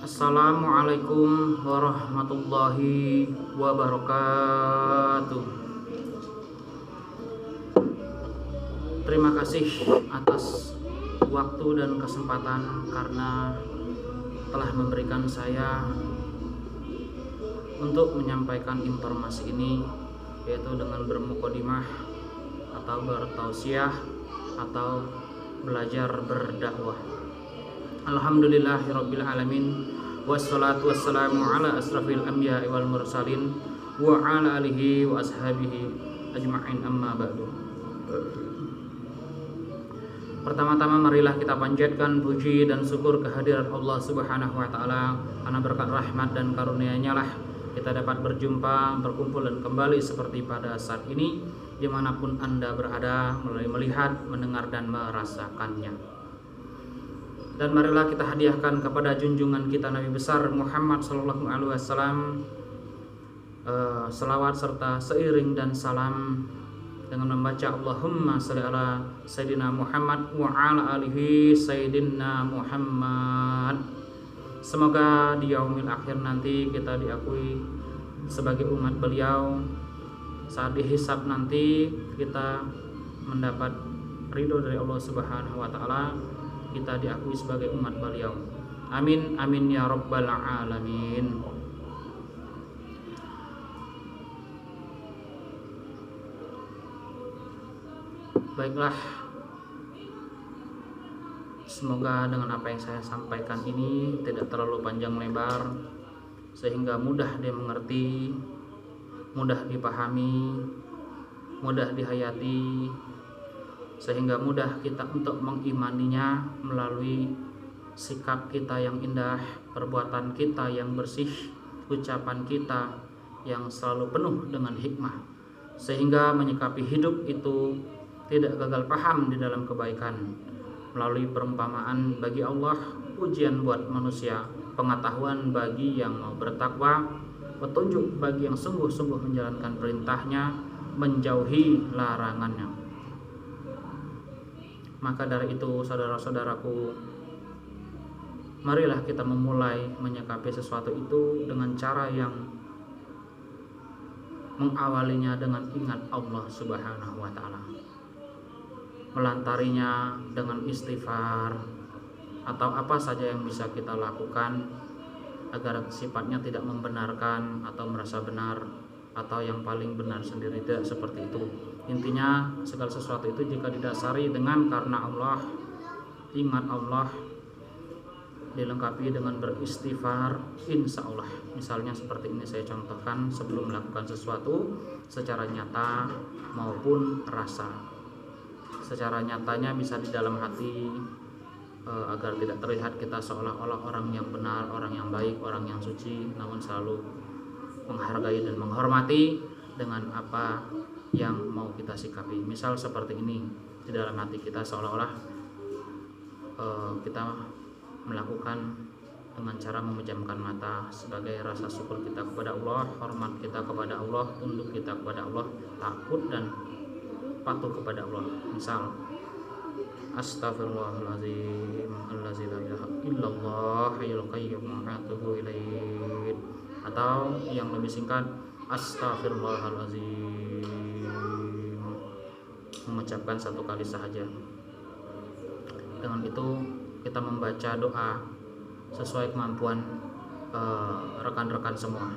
Assalamualaikum warahmatullahi wabarakatuh. Terima kasih atas waktu dan kesempatan karena telah memberikan saya untuk menyampaikan informasi ini, yaitu dengan bermukodimah atau bertausiah atau belajar berdakwah. Alhamdulillahirabbil alamin. Wassalatu wassalamu ala asrafil anbiya'i wal mursalin wa ala alihi wa ashabihi ajma'in, amma ba'du. Pertama-tama marilah kita panjatkan puji dan syukur kehadirat Allah Subhanahu wa taala, karena berkat rahmat dan karunia-Nya lah kita dapat berjumpa, berkumpul dan kembali seperti pada saat ini dimanapun Anda berada, melalui melihat, mendengar dan merasakannya. Dan marilah kita hadiahkan kepada junjungan kita Nabi besar Muhammad sallallahu alaihi wasallam selawat serta seiring dan salam dengan membaca Allahumma shalli ala sayyidina Muhammad wa ala alihi sayyidina Muhammad. Semoga di yaumil akhir nanti kita diakui sebagai umat beliau. Saat dihisab nanti kita mendapat ridho dari Allah Subhanahu wa taala, kita diakui sebagai umat beliau. Amin amin ya rabbal alamin. Baiklah, semoga dengan apa yang saya sampaikan ini tidak terlalu panjang lebar, sehingga mudah dimengerti, mudah dipahami, mudah dihayati, sehingga mudah kita untuk mengimaninya melalui sikap kita yang indah, perbuatan kita yang bersih, ucapan kita yang selalu penuh dengan hikmah, sehingga menyikapi hidup itu tidak gagal paham di dalam kebaikan. Melalui perumpamaan bagi Allah, ujian buat manusia, pengetahuan bagi yang mau bertakwa, petunjuk bagi yang sungguh-sungguh menjalankan perintahnya, menjauhi larangannya. Maka dari itu saudara-saudaraku, marilah kita memulai menyikapi sesuatu itu dengan cara yang mengawalinya dengan ingat Allah Subhanahu wa taala, melantarinya dengan istighfar atau apa saja yang bisa kita lakukan agar sifatnya tidak membenarkan atau merasa benar atau yang paling benar sendiri, tidak seperti itu. Intinya segala sesuatu itu jika didasari dengan karena Allah, ingat Allah, dilengkapi dengan beristighfar, insya Allah. Misalnya seperti ini saya contohkan, sebelum melakukan sesuatu secara nyata maupun rasa. Secara nyatanya bisa di dalam hati, agar tidak terlihat kita seolah-olah orang yang benar, orang yang baik, orang yang suci, namun selalu menghargai dan menghormati dengan apa yang mau kita sikapi. Misal seperti ini, di dalam hati kita seolah-olah kita melakukan dengan cara memejamkan mata sebagai rasa syukur kita kepada Allah, hormat kita kepada Allah, tunduk kita kepada Allah, takut dan patuh kepada Allah. Misal Astaghfirullahaladzim allazi la ilaha illallah hayyul qayyum wa atubu ilaih. Atau yang lebih singkat, Astaghfirullahaladzim, mengucapkan satu kali saja. Dengan itu kita membaca doa sesuai kemampuan rekan-rekan semua.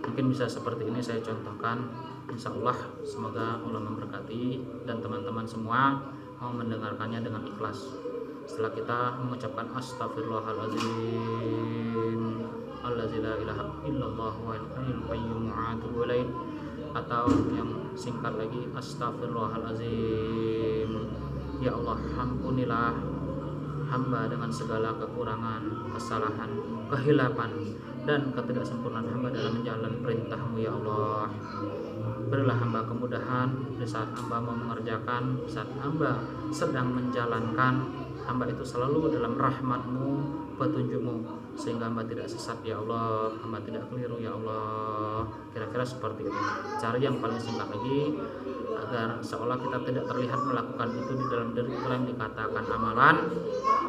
Mungkin bisa seperti ini saya contohkan. Insya Allah semoga Allah memberkati dan teman-teman semua mau mendengarkannya dengan ikhlas. Setelah kita mengucapkan Astaghfirullahaladzim allazi la ilaha illallah wa hayyul qayyum wa atubu ilaih, atau yang singkat lagi Astaghfirullahaladzim, ya Allah ampunilah hamba dengan segala kekurangan, kesalahan, kehilapan dan ketidaksempurnaan hamba dalam menjalankan perintah-Mu ya Allah. Berilah hamba kemudahan di saat hamba mau mengerjakan, saat hamba sedang menjalankan, hamba itu selalu dalam rahmat-Mu, petunjuk-Mu, sehingga hamba tidak sesat ya Allah, hamba tidak keliru ya Allah. Kira-kira seperti itu. Cari yang paling singkat lagi agar seolah kita tidak terlihat melakukan itu di dalam diri kita yang dikatakan amalan,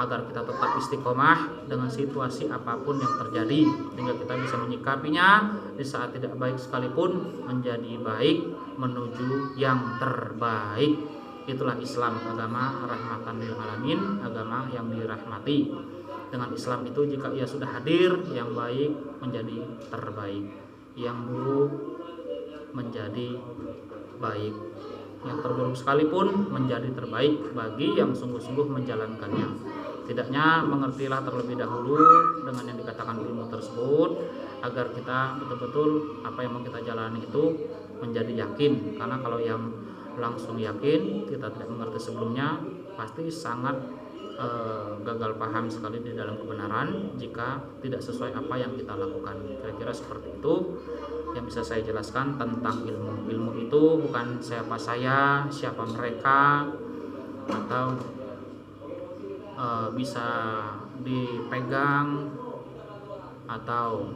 agar kita tetap istiqomah dengan situasi apapun yang terjadi, sehingga kita bisa menyikapinya di saat tidak baik sekalipun menjadi baik menuju yang terbaik. Itulah Islam, agama rahmatan lil alamin, agama yang dirahmati. Dengan Islam itu jika ia sudah hadir, yang baik menjadi terbaik, yang buruk menjadi baik, yang terburuk sekalipun menjadi terbaik bagi yang sungguh-sungguh menjalankannya. Tidaknya mengertilah terlebih dahulu dengan yang dikatakan ilmu tersebut, agar kita betul-betul apa yang mau kita jalani itu menjadi yakin. Karena kalau yang langsung yakin, kita tidak mengerti sebelumnya, pasti sangat gagal paham sekali di dalam kebenaran jika tidak sesuai apa yang kita lakukan. Kira-kira seperti itu yang bisa saya jelaskan tentang ilmu. Ilmu itu bukan siapa saya, siapa mereka, atau bisa dipegang atau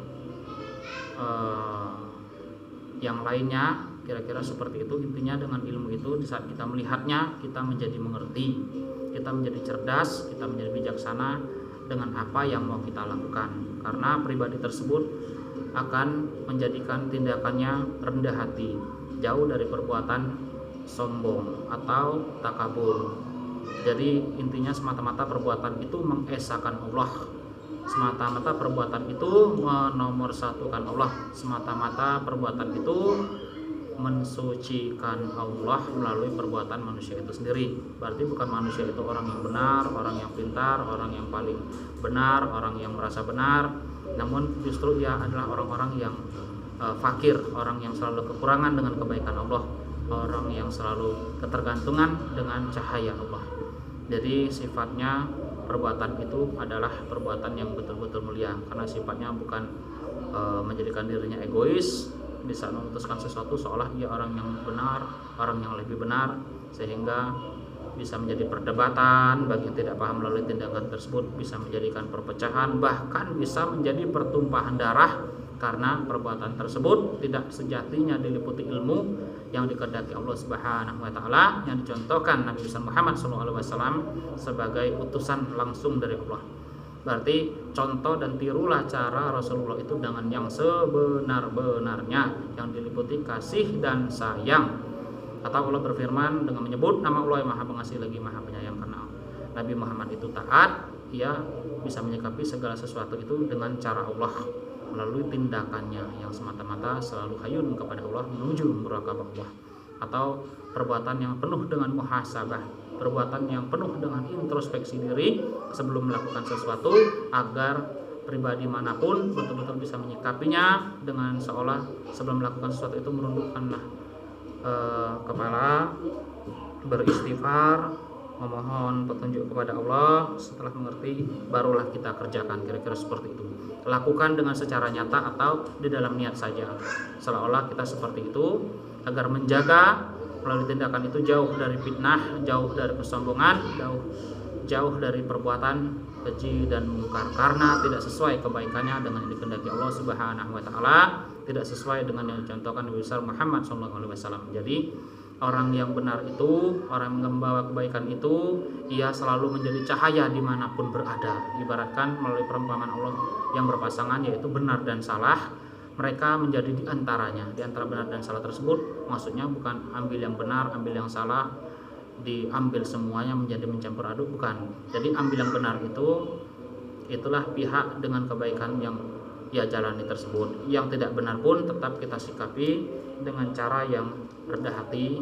yang lainnya. Kira-kira seperti itu. Intinya dengan ilmu itu di saat kita melihatnya, kita menjadi mengerti, kita menjadi cerdas, kita menjadi bijaksana dengan apa yang mau kita lakukan. Karena pribadi tersebut akan menjadikan tindakannya rendah hati, jauh dari perbuatan sombong atau takabur. Jadi intinya semata-mata perbuatan itu mengesahkan Allah, semata-mata perbuatan itu menomorsatukan Allah, semata-mata perbuatan itu mensucikan Allah melalui perbuatan manusia itu sendiri. Berarti bukan manusia itu orang yang benar, orang yang pintar, orang yang paling benar, orang yang merasa benar, namun justru ia adalah orang-orang yang fakir, orang yang selalu kekurangan dengan kebaikan Allah, orang yang selalu ketergantungan dengan cahaya Allah. Jadi sifatnya perbuatan itu adalah perbuatan yang betul-betul mulia, karena sifatnya bukan menjadikan dirinya egois di saat memutuskan sesuatu seolah ia orang yang benar, orang yang lebih benar, sehingga bisa menjadi perdebatan bagi yang tidak paham melalui tindakan tersebut, bisa menjadikan perpecahan, bahkan bisa menjadi pertumpahan darah karena perbuatan tersebut tidak sejatinya diliputi ilmu yang dikehendaki Allah Subhanahu wa taala, yang dicontohkan Nabi Muhammad SAW sebagai utusan langsung dari Allah. Berarti contoh dan tirulah cara Rasulullah itu dengan yang sebenar-benarnya, yang diliputi kasih dan sayang. Atau Allah berfirman dengan menyebut nama Allah yang Maha Pengasih lagi Maha Penyayang. Karena Nabi Muhammad itu taat, ia bisa menyikapi segala sesuatu itu dengan cara Allah, melalui tindakannya yang semata-mata selalu hayun kepada Allah, menuju muraqabah Allah. Atau perbuatan yang penuh dengan muhasabah, perbuatan yang penuh dengan introspeksi diri sebelum melakukan sesuatu, agar pribadi manapun betul-betul bisa menyikapinya dengan seolah sebelum melakukan sesuatu itu merundukkanlah kepala, beristighfar, memohon petunjuk kepada Allah. Setelah mengerti barulah kita kerjakan. Kira-kira seperti itu. Lakukan dengan secara nyata atau di dalam niat saja, seolah-olah kita seperti itu, agar menjaga melalui tindakan itu jauh dari fitnah, jauh dari kesombongan, jauh dari perbuatan keji dan mungkar, karena tidak sesuai kebaikannya dengan yang dikehendaki Allah Subhanahu wa taala, tidak sesuai dengan yang dicontohkan Nabi besar Muhammad SAW. Jadi orang yang benar itu, orang yang membawa kebaikan itu, ia selalu menjadi cahaya dimanapun berada. Ibaratkan melalui perumpamaan Allah yang berpasangan, yaitu benar dan salah, mereka menjadi di antaranya. Di antara benar dan salah tersebut, maksudnya bukan ambil yang benar, ambil yang salah, diambil semuanya menjadi mencampur aduk, bukan. Jadi ambil yang benar itu, itulah pihak dengan kebaikan yang ia jalani tersebut. Yang tidak benar pun tetap kita sikapi dengan cara yang rendah hati,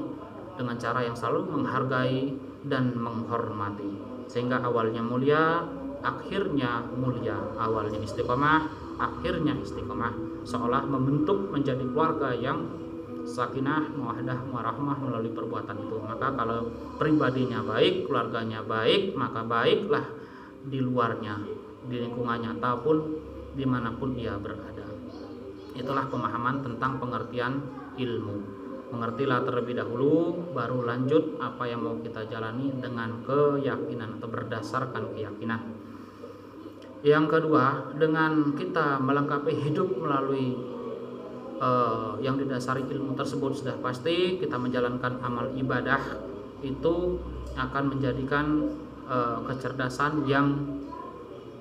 dengan cara yang selalu menghargai dan menghormati, sehingga awalnya mulia, akhirnya mulia. Awalnya istiqomah, akhirnya istiqomah, seolah membentuk menjadi keluarga yang sakinah, mawaddah, warahmah melalui perbuatan itu. Maka kalau pribadinya baik, keluarganya baik, maka baiklah di luarnya, di lingkungannya ataupun dimanapun ia berada. Itulah pemahaman tentang pengertian ilmu. Mengertilah terlebih dahulu, baru lanjut apa yang mau kita jalani dengan keyakinan atau berdasarkan keyakinan. Yang kedua, dengan kita melengkapi hidup melalui yang didasari ilmu tersebut, sudah pasti kita menjalankan amal ibadah itu akan menjadikan kecerdasan yang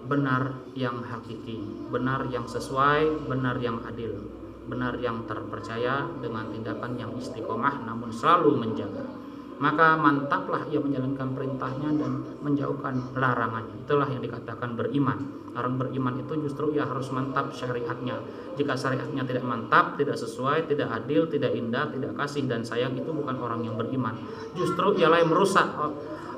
benar, yang hakiki, benar yang sesuai, benar yang adil, benar yang terpercaya, dengan tindakan yang istiqomah namun selalu menjaga. Maka mantaplah ia menjalankan perintahnya dan menjauhkan larangannya. Itulah yang dikatakan beriman. Orang beriman itu justru ia harus mantap syariatnya. Jika syariatnya tidak mantap, tidak sesuai, tidak adil, tidak indah, tidak kasih dan sayang, itu bukan orang yang beriman. Justru ialah yang merusak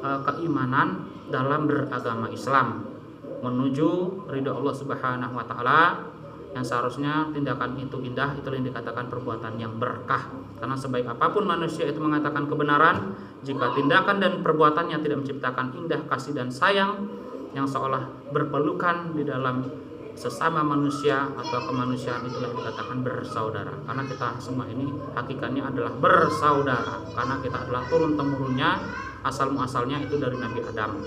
keimanan dalam beragama Islam menuju ridha Allah Subhanahu wa taala. Yang seharusnya tindakan itu indah, itulah yang dikatakan perbuatan yang berkah. Karena sebaik apapun manusia itu mengatakan kebenaran, jika tindakan dan perbuatannya tidak menciptakan indah, kasih dan sayang yang seolah berpelukan di dalam sesama manusia atau kemanusiaan, itulah yang dikatakan bersaudara. Karena kita semua ini hakikatnya adalah bersaudara, karena kita adalah turun-temurunnya, asal-muasalnya itu dari Nabi Adam.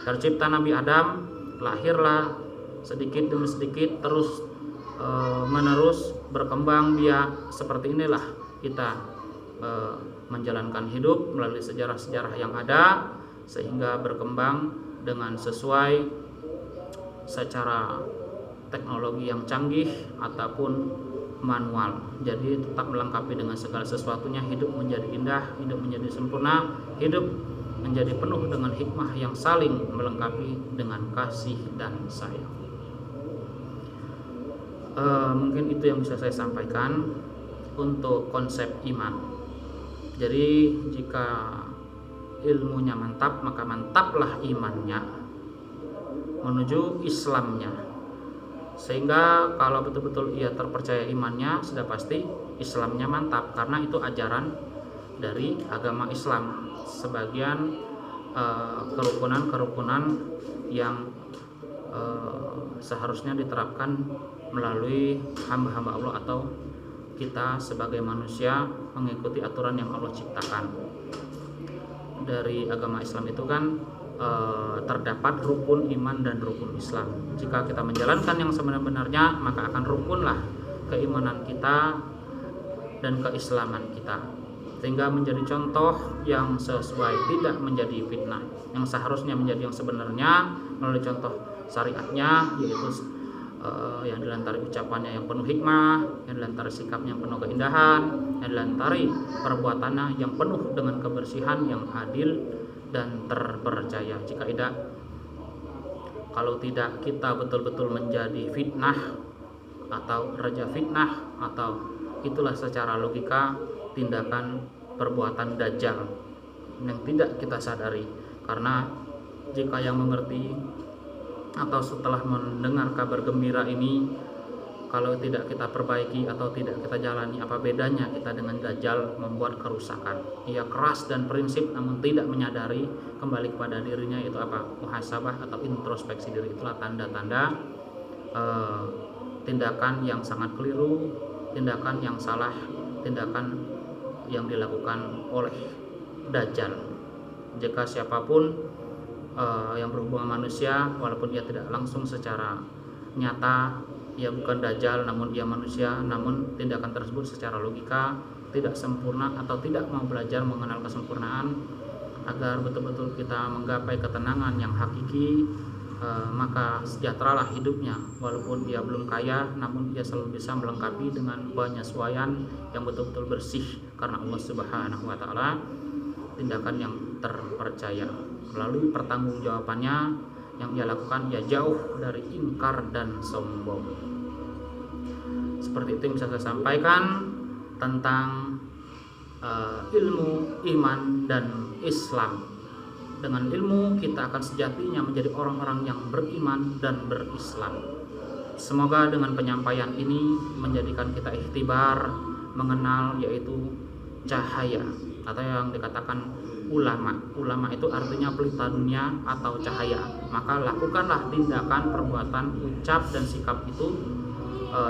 Tercipta Nabi Adam, lahirlah sedikit demi sedikit, terus menerus berkembang biak. Seperti inilah kita menjalankan hidup melalui sejarah-sejarah yang ada, sehingga berkembang dengan sesuai secara teknologi yang canggih ataupun manual. Jadi tetap melengkapi dengan segala sesuatunya. Hidup menjadi indah, hidup menjadi sempurna, hidup menjadi penuh dengan hikmah yang saling melengkapi dengan kasih dan sayang. Mungkin itu yang bisa saya sampaikan untuk konsep iman. Jadi jika ilmunya mantap, maka mantaplah imannya menuju Islamnya. Sehingga kalau betul-betul ia terpercaya imannya, sudah pasti Islamnya mantap, karena itu ajaran dari agama Islam. Sebagian kerukunan-kerukunan yang seharusnya diterapkan melalui hamba-hamba Allah atau kita sebagai manusia mengikuti aturan yang Allah ciptakan. Dari agama Islam itu kan terdapat rukun iman dan rukun Islam. Jika kita menjalankan yang sebenar-benarnya, maka akan rukunlah keimanan kita dan keislaman kita, sehingga menjadi contoh yang sesuai, tidak menjadi fitnah. Yang seharusnya menjadi yang sebenarnya melalui contoh syariatnya, yaitu yang dilantari ucapannya yang penuh hikmah, yang dilantari sikapnya yang penuh keindahan, yang dilantari perbuatannya yang penuh dengan kebersihan, yang adil dan terpercaya. Jika tidak, kalau tidak, kita betul-betul menjadi fitnah atau raja fitnah, atau itulah secara logika tindakan perbuatan dajjal yang tidak kita sadari. Karena jika yang mengerti atau setelah mendengar kabar gembira ini, kalau tidak kita perbaiki atau tidak kita jalani, apa bedanya kita dengan dajjal membuat kerusakan? Ia keras dan prinsip namun tidak menyadari, kembali kepada dirinya, itu apa? Muhasabah atau introspeksi diri. Itulah tanda-tanda tindakan yang sangat keliru, tindakan yang salah, tindakan yang dilakukan oleh dajjal. Jika siapapun yang berhubungan manusia, walaupun ia tidak langsung secara nyata ia bukan dajjal, namun ia manusia, namun tindakan tersebut secara logika tidak sempurna atau tidak mau belajar mengenal kesempurnaan agar betul-betul kita menggapai ketenangan yang hakiki, maka sejahteralah hidupnya. Walaupun ia belum kaya, namun ia selalu bisa melengkapi dengan penyesuaian yang betul-betul bersih karena Allah Subhanahu wa taala, tindakan yang terpercaya. Melalui pertanggungjawabannya yang ia lakukan, ia jauh dari ingkar dan sombong. Seperti itu yang bisa saya sampaikan tentang ilmu iman dan Islam. Dengan ilmu kita akan sejatinya menjadi orang-orang yang beriman dan berislam. Semoga dengan penyampaian ini menjadikan kita ikhtibar mengenal, yaitu cahaya atau yang dikatakan ulama. Ulama itu artinya pelita dunia atau cahaya. Maka lakukanlah tindakan, perbuatan, ucap dan sikap itu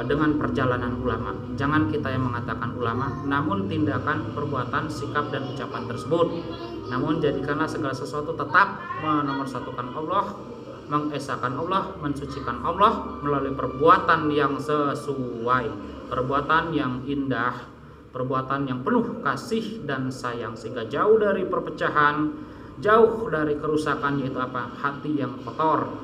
dengan perjalanan ulama. Jangan kita yang mengatakan ulama, namun tindakan, perbuatan, sikap dan ucapan tersebut. Namun jadikanlah segala sesuatu tetap menomorsatukan Allah, mengesahkan Allah, mensucikan Allah melalui perbuatan yang sesuai, perbuatan yang indah, perbuatan yang penuh kasih dan sayang, sehingga jauh dari perpecahan, jauh dari kerusakan, yaitu apa? Hati yang kotor,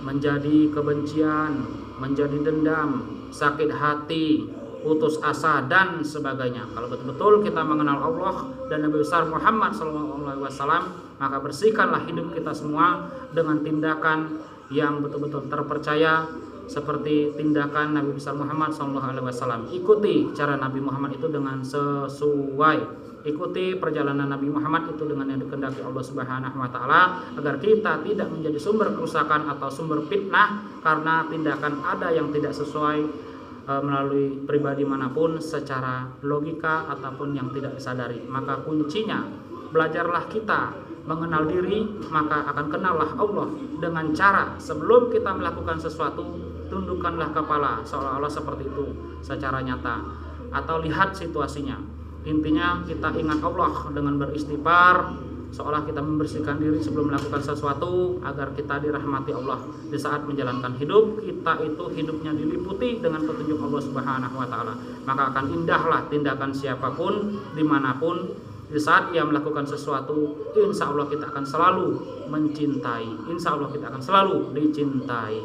menjadi kebencian, menjadi dendam, sakit hati, putus asa dan sebagainya. Kalau betul-betul kita mengenal Allah dan Nabi besar Muhammad SAW, maka bersihkanlah hidup kita semua dengan tindakan yang betul-betul terpercaya, seperti tindakan Nabi besar Muhammad SAW. Ikuti cara Nabi Muhammad itu dengan sesuai, ikuti perjalanan Nabi Muhammad itu dengan yang dikehendaki Allah Subhanahu wa taala, agar kita tidak menjadi sumber kerusakan atau sumber fitnah karena tindakan ada yang tidak sesuai melalui pribadi manapun secara logika ataupun yang tidak disadari. Maka kuncinya, belajarlah kita mengenal diri, maka akan kenallah Allah dengan cara sebelum kita melakukan sesuatu, tundukkanlah kepala seolah-olah seperti itu secara nyata, atau lihat situasinya. Intinya kita ingat Allah dengan beristighfar, seolah kita membersihkan diri sebelum melakukan sesuatu agar kita dirahmati Allah. Di saat menjalankan hidup kita itu hidupnya diliputi dengan petunjuk Allah Subhanahu wa taala, maka akan indahlah tindakan siapapun dimanapun. Di saat ia melakukan sesuatu, insya Allah kita akan selalu mencintai, insya Allah kita akan selalu dicintai.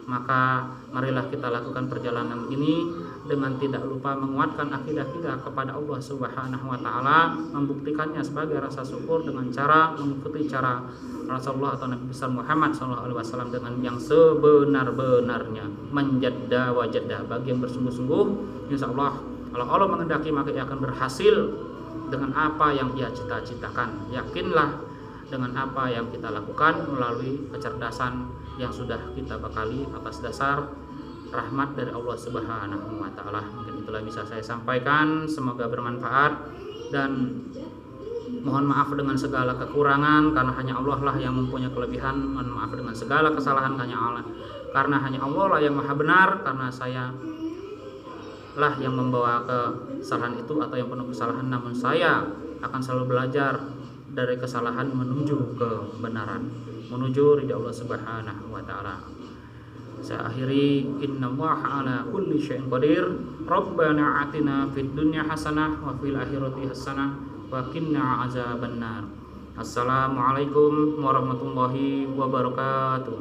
Maka marilah kita lakukan perjalanan ini dengan tidak lupa menguatkan akidah kita kepada Allah Subhanahu wa taala, membuktikannya sebagai rasa syukur dengan cara mengikuti cara Rasulullah atau Nabi besar Muhammad SAW dengan yang sebenar-benarnya, menjadda wajadda, bagi yang bersungguh-sungguh. Insya Allah, kalau Allah mengendaki maka ia akan berhasil dengan apa yang ia cita-citakan. Yakinlah dengan apa yang kita lakukan melalui kecerdasan yang sudah kita bekali atas dasar rahmat dari Allah Subhanahu wa taala. Mungkin itulah bisa saya sampaikan, semoga bermanfaat, dan mohon maaf dengan segala kekurangan karena hanya Allah lah yang mempunyai kelebihan. Mohon maaf dengan segala kesalahan karena hanya Allah lah yang maha benar, karena saya lah yang membawa kesalahan itu atau yang penuh kesalahan, namun saya akan selalu belajar dari kesalahan menuju kebenaran, menuju ridha Allah Subhanahu wa taala. Saya akhiri, innallaha ala kulli syai'in qadir. Rabbana atina fid dunya hasanah wa fil akhirati hasanah wa qina azabannar. Assalamualaikum warahmatullahi wabarakatuh.